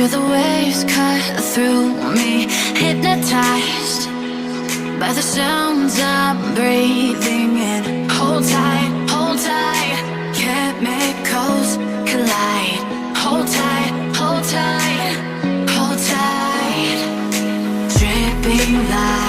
Feel the waves cut through me, hypnotized by the sounds I'm breathing in. Hold tight, hold tight, chemicals collide. Hold tight, hold tight, hold tight. Dripping light.